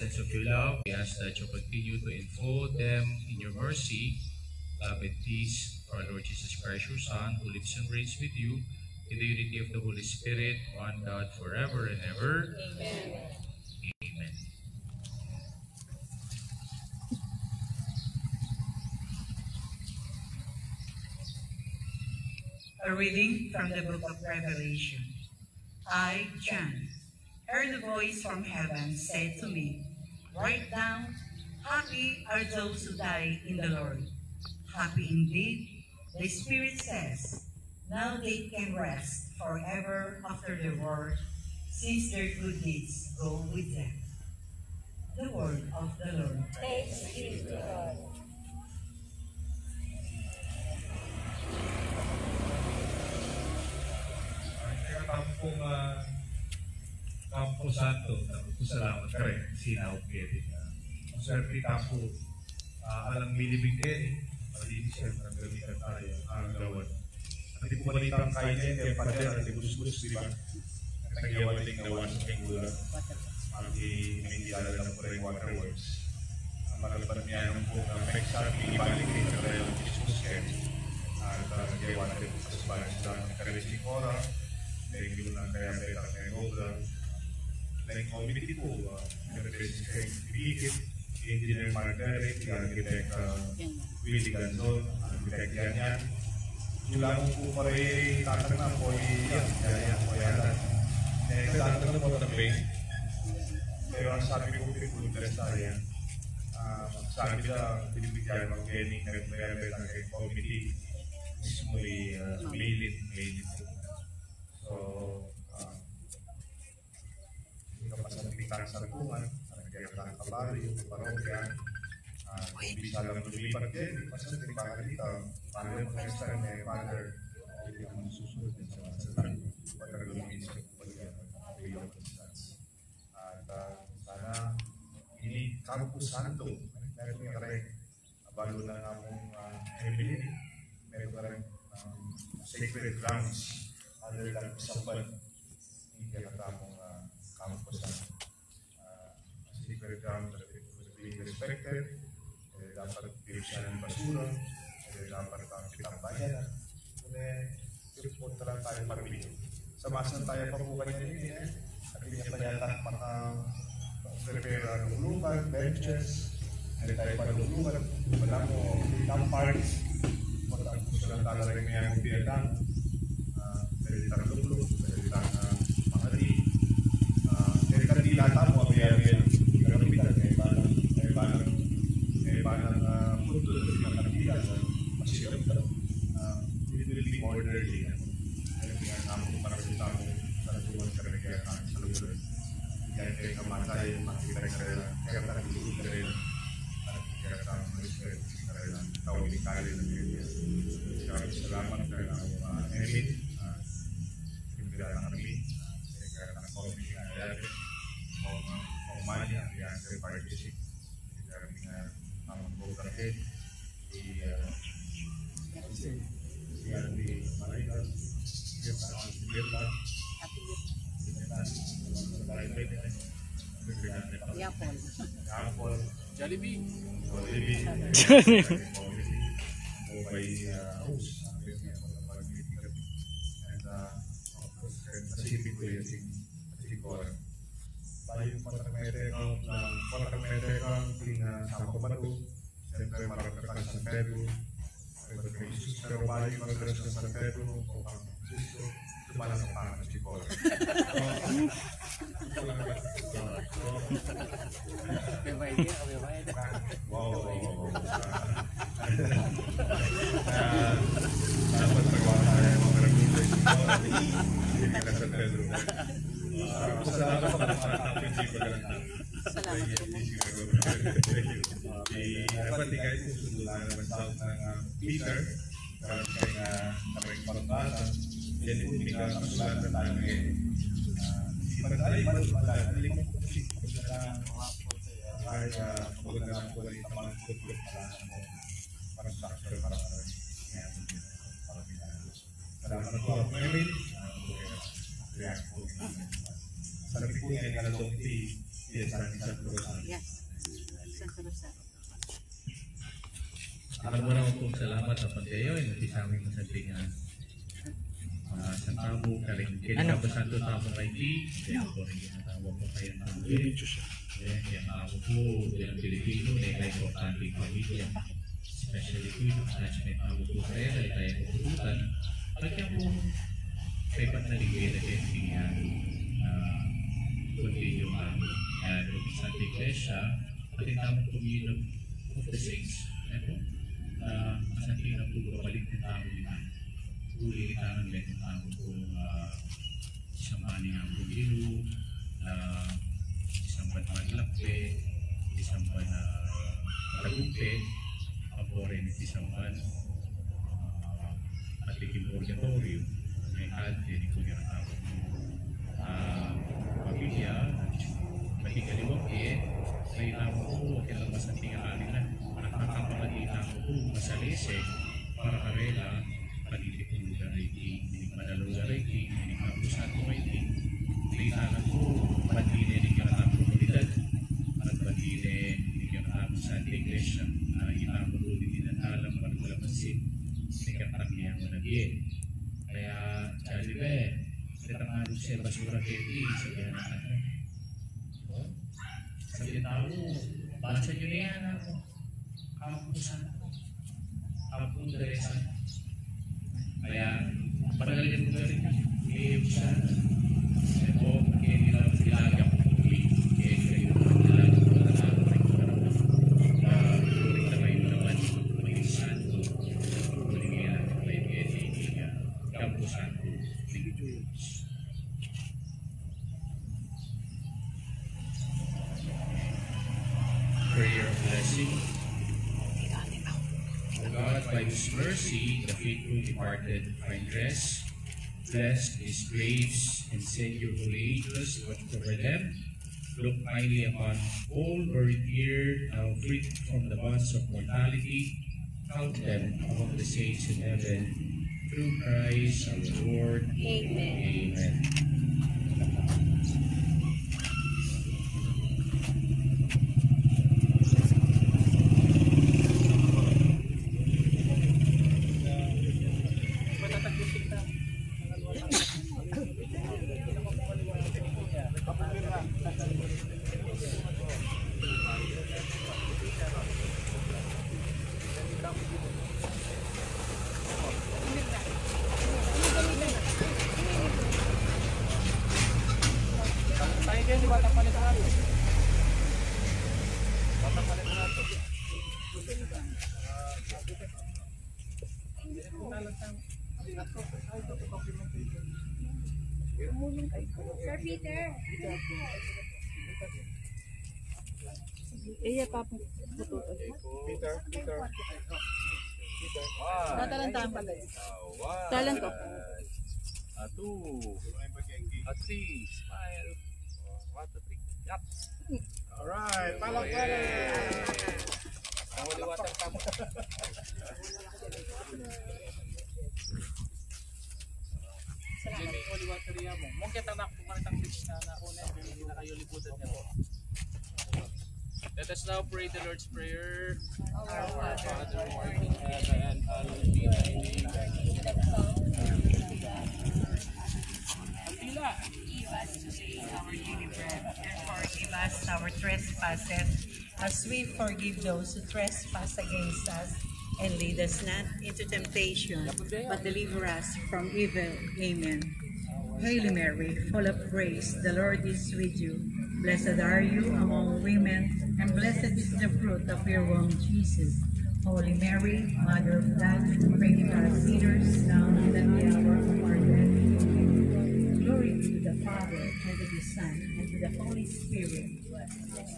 sense of your love, we ask that you continue to enfold them in your mercy, love, and peace for our Lord Jesus Christ, your Son, who lives and reigns with you in the unity of the Holy Spirit, one God, forever and ever. Amen. Amen. A reading from the book of Revelation. I, John, heard a voice from heaven say to me, "Write down, happy are those who die in the Lord. Happy indeed, the Spirit says, now they can rest forever after their work, since their good deeds go with them." The word of the Lord. Thanks be to God. Campo Santo, nagpusalamat ka rin, sinaw kaya ang swerte tapo, alang milibig din, malinis yan, nagagamitan tayo, ang gawan. At di po balita ang kainin, kaya pader, at ibus-bus, di ba? At nagyawan din gawan sa pingula, ang hinihilala ng Pureng Waterworks. Ang magalaban niya ng po, ang peksabi, ibalik din ka tayo ng Jesus Ken. At nagyawan din sa Spanish lang, ang Karesikora, dahil yun lang kaya betang ng obra. Like community po, nag-represent kay Bigit, Engineer Margaret, Architect Willie Ganzon, Architect Yanyan. Yung lang po pa rin tatanang po yan po yan. Tatanang po na base. Pero ang sabi ko po sa yan, sabi na binibigyan ng Kenny, nag-represent kay community, mismo mailit po. So, kapasalitan sa bungan, nagkakang kabali, parokya, bisa lang lumipat din, pasalitan dito, paano yung next time may father, hindi naman susunod din sa masatan, pagka lumis sa kupalyan, bigyan ng stats. At sana, ini Campus Santo, meron nga rin, abalo na nga mong Emily, meron nga rin sacred grounds, other than Saban, hindi ka natamong Campus Santo. Secret grounds that being respected, dapat pirusan ng basura, dapat kitang bayan. Kaya punta lang tayo parabili. Samasan tayo pa po kanina yun at hindi pa yata maka-prepare ng lupan, benches, hindi tayo pa ng lupan, wala mo kitang parks, wala mo silang talaga rin may ang pinatang, pwede tang luplok, pwede tang mahali, pwede tang dilata mo, kaya punto dari makanila masih lebih orderly kaya namin marami sa tuwan sa regayaan sa lugar kaya kayo kamatay makikita kaya tayo lugar kaya tayo mag-respect kaya tawag ni Kali ng area kaya salamat kaya Emit pinagdala ng kami kaya ng community na dati umanya kaya sa participate ang program di Marigal, Yapol, Jollibee, tayo pagkametekang Santo Batu, siyempre marapatan San Pedro, pero bayo magkaras ng San Pedro, o ang Sisto, tumalang ang pangan ng Chicor. Wow. Dapat magawa tayo mga maraming sa Chicor, hindi ka San Pedro. Salamat sa mga principio ka lang. Salamat po. Dapat tingay po sudulan ng South ng Peter. Dapat kayo na kaming marundasan. Yan po tingay ang sulat na tayo ngayon. Ipadali po tayo. Aling po po siya. Ay, maganda lang po rin tamang tutlog para sa akin. Para salamat po ako ngayon. React po. Sabi po niya yung nalalong di sa isang program. Alam mo naman kung salamat sa pagkayo, hindi sa aming masantingan. Sa tamo, kinakabo santo tamo kay T, kaya ako rin ginatawag ko kayo ng Pilipinas. Kaya ako po, bilang Pilipino, na importanteng pamilya. Especially po yung attachment ako po kayo, dahil tayo pupututan. Pagka po, kay panaligay na kayo tingnan, continue ang Santa Iglesia, pati tamang communion of the saints. Ito, masanting na po balik ng tao nila. Uli kita ng let ng tao po isang maning ang pumilo, isang panmaglakpe, isang panagumpe, ako rin isang patikim purgatorio, may hati ni Kuya Tao. Pamilya, matigaliwag may tamo po, kailang masanting ang na nakakapagalitan ko po masalese para karela panitipin lugar rating, hindi madalugar rating, hindi kapusan ko rating, kailangan po pagdili ng kinatang komunidad at pagdili ng kinatang sa iglesia na inamo po din alam para wala pansin sa kinatang niya ang managin. Kaya, Chalibe, kitang ano siya basura keti, sabihan na ano. Sabihan tao, basa nyo na yan ako. Kapusan ako. Kapusan. Kaya, panagalin mo na rin i-usan. Ito, kaya nilagyan ko muli. Kaya kayo nilagyan ko na natin rin ko naman. Tuloy na kayo naman maging santo. Tuloy nga natin kayo kaya niya. Kapusan ko. Thank you, Diyos. Prayer of blessing. God, by His mercy, the faithful departed find rest. Bless His graves and send your holy angels to watch over them. Look kindly upon all buried here, now freed from the bonds of mortality. Count them among the saints in heaven. Through Christ our Lord. Amen. Amen. Sir Peter. Iya papo. Peter. Talantahan pa guys. Talan ko. Three. Smile. 1, 2, 3. Yup. Alright, palak-palak! Ang waliwatan pa mo. Jimmy, waliwatan niya mo. Mong kita na kung makitang fish na nauna, hindi na kayo liputan niya po. Let us now pray the Lord's Prayer. Our Father, who art in heaven, hallowed be thy name. Give us today our daily bread, and forgive us our trespasses, as we forgive those who trespass against us. And lead us not into temptation, but deliver us from evil. Amen. Hail Mary, full of grace, the Lord is with you. Blessed are you among women, and blessed is the fruit of your womb, Jesus. Holy Mary, Mother of God, pray for us sinners, now and at the hour of our death. Glory be to the Father, and to the Son, and to the Holy Spirit,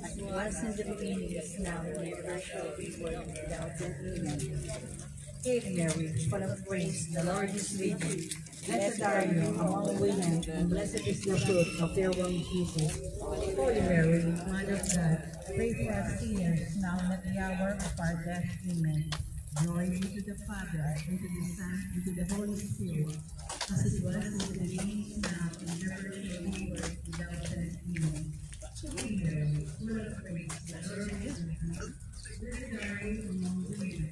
as it was in the beginning, is now, and ever shall be, world without end. Amen. Hail Mary, full of grace, the Lord is with you. Blessed are you among women, and blessed is the fruit of your womb, Jesus. Holy Mary, Mother of God, pray for us sinners, now and at the hour of our death. Amen. Glory be to the Father, and to the Son, and to the Holy Spirit, as it was in the beginning, is now, and ever shall be, world without end. Amen. Holy Mary, full of grace, the Lord is with you. Blessed are you among women,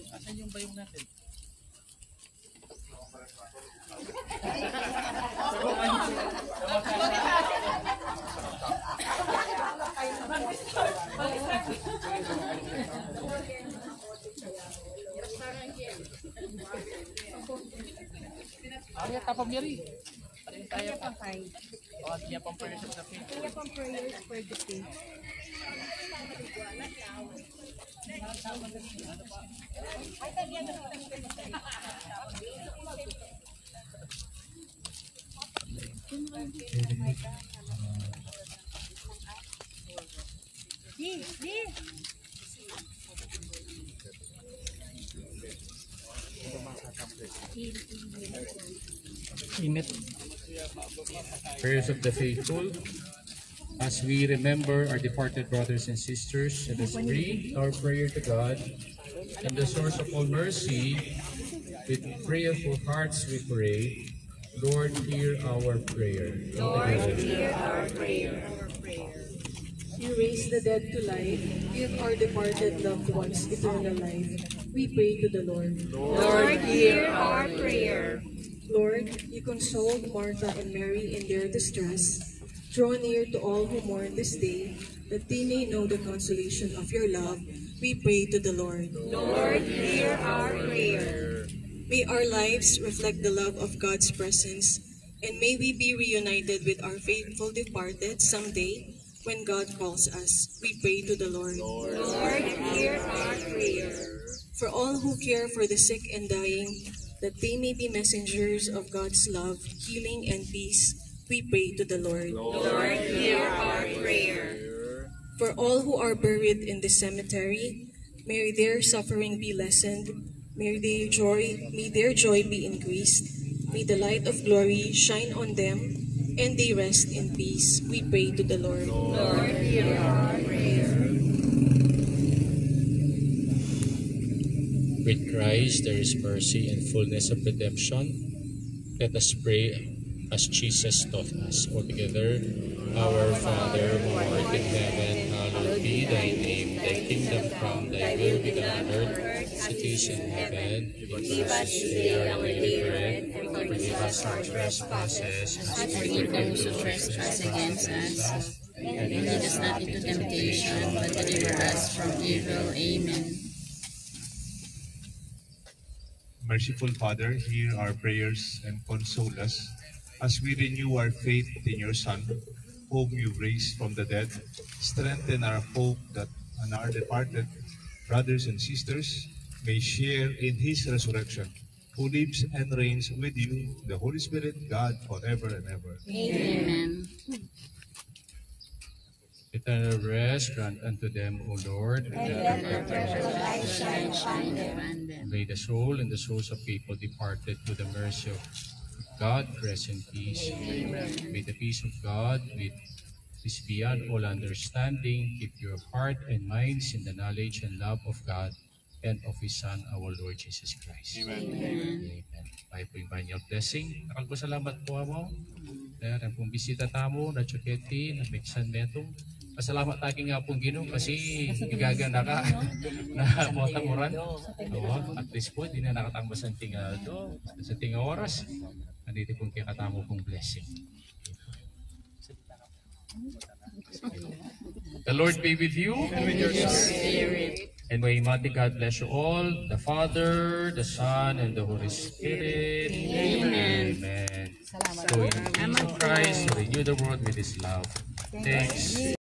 Asan yung bayong natin? Ay, tapang Mary. Parin tayo pa. Oh, niya pang prayers sa faith. Kaya pang prayers for the day. Prayers of the faithful. As we remember our departed brothers and sisters, let us pray our prayer to God and the source of all mercy. With prayerful hearts we pray, Lord, hear our prayer. Lord, hear our prayer. You raise the dead to life, give our departed loved ones eternal life. We pray to the Lord. Lord, hear our prayer. Lord, you consoled Martha and Mary in their distress. Draw near to all who mourn this day, that they may know the consolation of your love. We pray to the Lord. Lord, hear our prayer. May our lives reflect the love of God's presence, and may we be reunited with our faithful departed someday when God calls us. We pray to the Lord. Lord, hear our prayer. For all who care for the sick and dying, that they may be messengers of God's love, healing, and peace, we pray to the Lord. Lord, hear our prayer. For all who are buried in the cemetery, may their suffering be lessened, may their joy be increased, may the light of glory shine on them, and they rest in peace. We pray to the Lord. Lord, hear our prayer. With Christ there is mercy and fullness of redemption. Let us pray as Jesus taught us. All together, Our Father who art in heaven, hallowed be thy name. Thy kingdom come, thy will be done on earth as it is in heaven. Give us today our daily bread, and forgive us our trespasses, as we forgive those who trespass against us. And lead us not into temptation, but deliver us from evil. Amen. Merciful Father, hear our prayers and console us as we renew our faith in your Son, whom you raised from the dead. Strengthen our hope that our departed brothers and sisters may share in his resurrection, who lives and reigns with you, the Holy Spirit, God, forever and ever. Amen. Eternal rest grant unto them, O Lord. And let the precious light shine upon them. May the soul and the souls of people departed to the mercy of God rest in peace. Amen. May the peace of God, which is beyond all understanding, keep your heart and minds in the knowledge and love of God and of His Son, our Lord Jesus Christ. Amen. Amen. Tayo po yung banyang blessing. Nakagpasalamat po ako. Dahil ang pong bisita tamo, na chuketi, na meksan metong. Pasalamat taking nga pong Ginoo kasi igaganda ka na motamuran. At least po, di na nakatambas ang tinga ito. Sa tinga oras, nandito pong kikatamo pong blessing. The Lord be with you. And with your spirit. And may Almighty God bless you all, the Father, the Son, and the Holy Spirit. Amen. Amen. So in the peace of Christ, to renew the world with His love. Thanks.